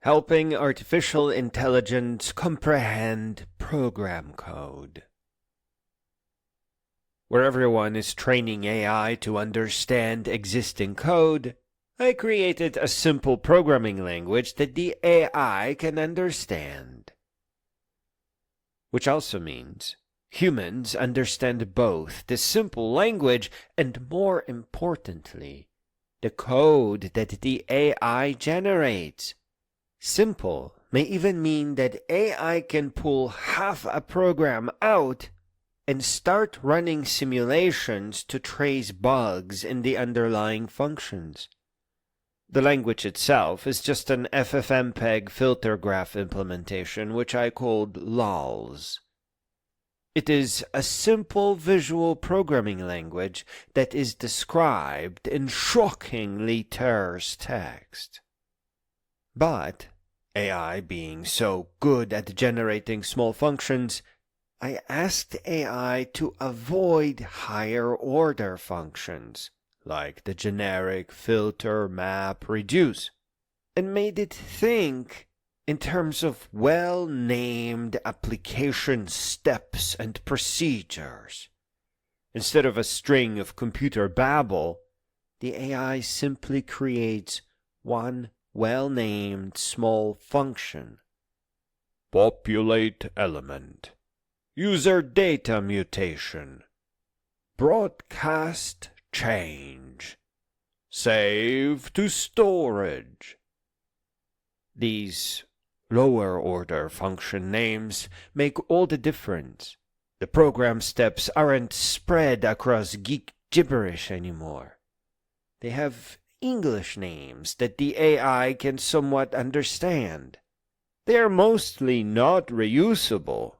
helping artificial intelligence comprehend program code. Where everyone is training AI to understand existing code, I created a simple programming language that the AI can understand. Which also means humans understand both the simple language and, more importantly, the code that the AI generates. Simple may even mean that AI can pull half a program out and start running simulations to trace bugs in the underlying functions. The language itself is just an ffmpeg filter graph implementation, which I called lulz. It is a simple visual programming language that is described in shockingly terse text. But AI being so good at generating small functions, I asked AI to avoid higher order functions, like the generic filter, map, reduce, and made it think in terms of well-named application steps and procedures. Instead of a string of computer babble, the AI simply creates one well-named small function. populateElement, user dataMutation, broadcastChange, saveToStorage. These lower-order function names make all the difference. The program steps aren't spread across geek gibberish anymore. They have English names that the AI can somewhat understand. They are mostly not reusable,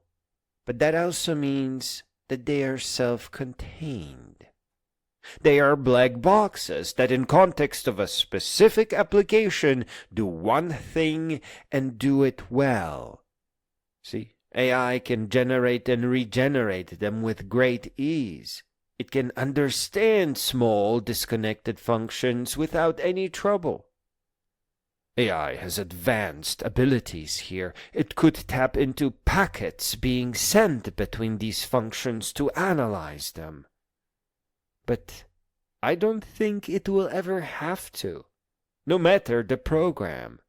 but that also means that they are self-contained. They are black boxes that in context of a specific application do one thing and do it well. See, AI can generate and regenerate them with great ease. It can understand small disconnected functions without any trouble. AI has advanced abilities here. It could tap into packets being sent between these functions to analyze them. But I don't think it will ever have to, no matter the program.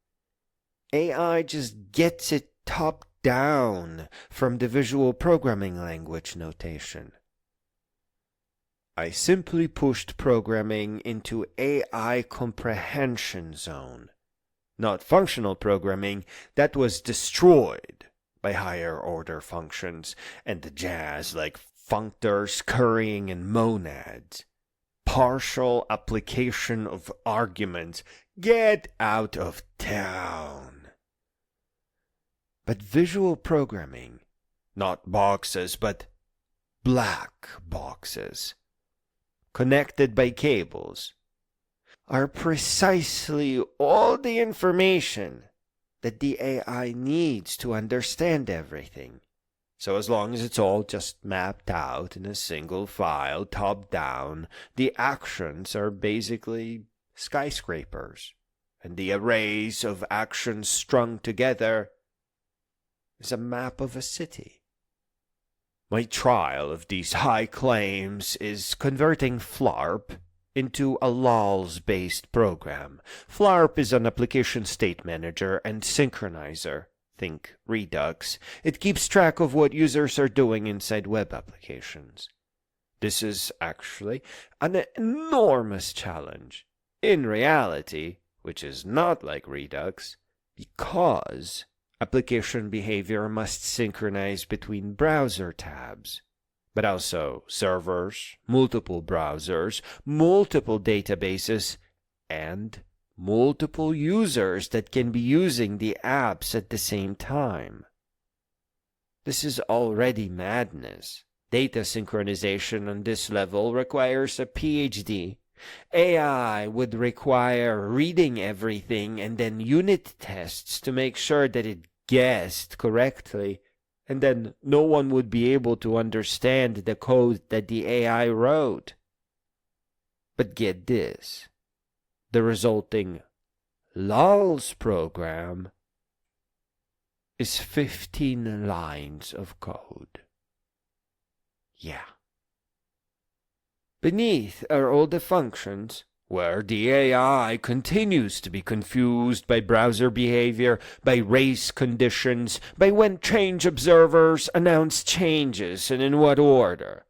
AI just gets it top down from the visual programming language notation. I simply pushed programming into AI comprehension zone. Not functional programming, that was destroyed by higher order functions and the jazz like functors, currying, and monads. Partial application of arguments. Get out of town. But visual programming, not boxes, but black boxes, connected by cables, are precisely all the information that the AI needs to understand everything. So as long as it's all just mapped out in a single file, top down, the actions are basically skyscrapers, and the arrays of actions strung together is a map of a city. My trial of these high claims is converting FLARP into a lulz-based program. FLARP is an application state manager and synchronizer. Think Redux. It keeps track of what users are doing inside web applications. This is actually an enormous challenge, in reality, which is not like Redux, because application behavior must synchronize between browser tabs, but also servers, multiple browsers, multiple databases, and multiple users that can be using the apps at the same time. This is already madness. Data synchronization on this level requires a PhD. AI would require reading everything and then unit tests to make sure that it guessed correctly, and then no one would be able to understand the code that the AI wrote. But get this. The resulting lulz program is 15 lines of code. Yeah. Beneath are all the functions, where the AI continues to be confused by browser behavior, by race conditions, by when change observers announce changes and in what order.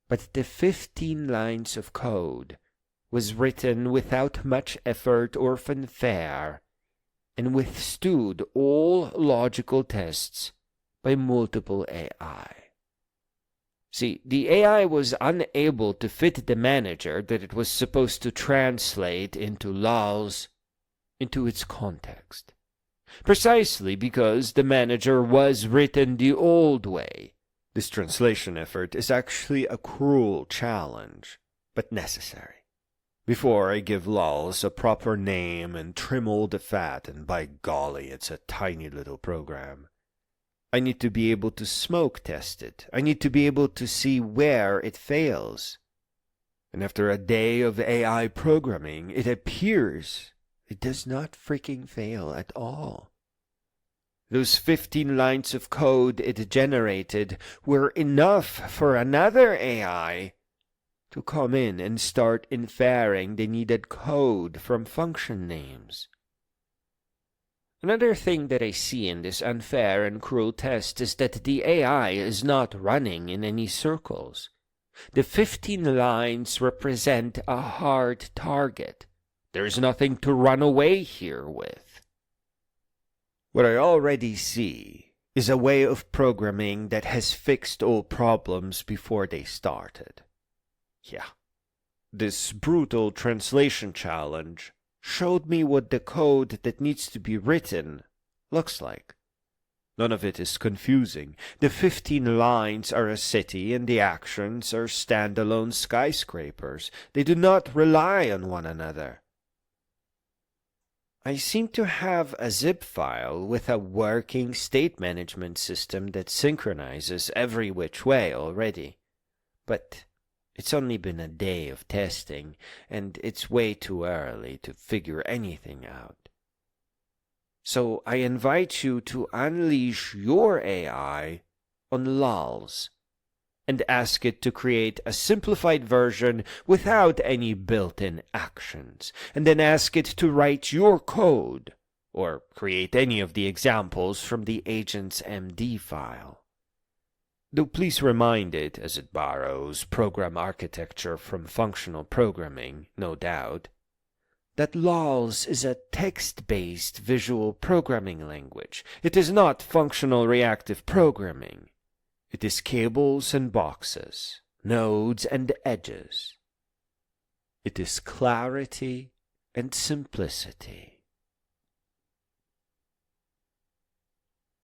But the 15 lines of code was written without much effort or fanfare, and withstood all logical tests by multiple AI. See, the AI was unable to fit the manager that it was supposed to translate into lulz into its context, precisely because the manager was written the old way. This translation effort is actually a cruel challenge, but necessary. Before I give lulz a proper name and trim all the fat, and by golly, it's a tiny little program, I need to be able to smoke test it. I need to be able to see where it fails. And after a day of AI programming, it appears it does not freaking fail at all. Those 15 lines of code it generated were enough for another AI to come in and start inferring the needed code from function names. Another thing that I see in this unfair and cruel test is that the AI is not running in any circles. The 15 lines represent a hard target. There's nothing to run away here with. What I already see is a way of programming that has fixed all problems before they started. Yeah, this brutal translation challenge showed me what the code that needs to be written looks like. None of it is confusing. The 15 lines are a city and the actions are standalone skyscrapers. They do not rely on one another. I seem to have a zip file with a working state management system that synchronizes every which way already. But it's only been a day of testing, and it's way too early to figure anything out. So I invite you to unleash your AI on lulz, and ask it to create a simplified version without any built-in actions, and then ask it to write your code, or create any of the examples from the agent's MD file. Though please remind it, as it borrows program architecture from functional programming, no doubt, that lulz is a text-based visual programming language. It is not functional reactive programming. It is cables and boxes, nodes and edges. It is clarity and simplicity.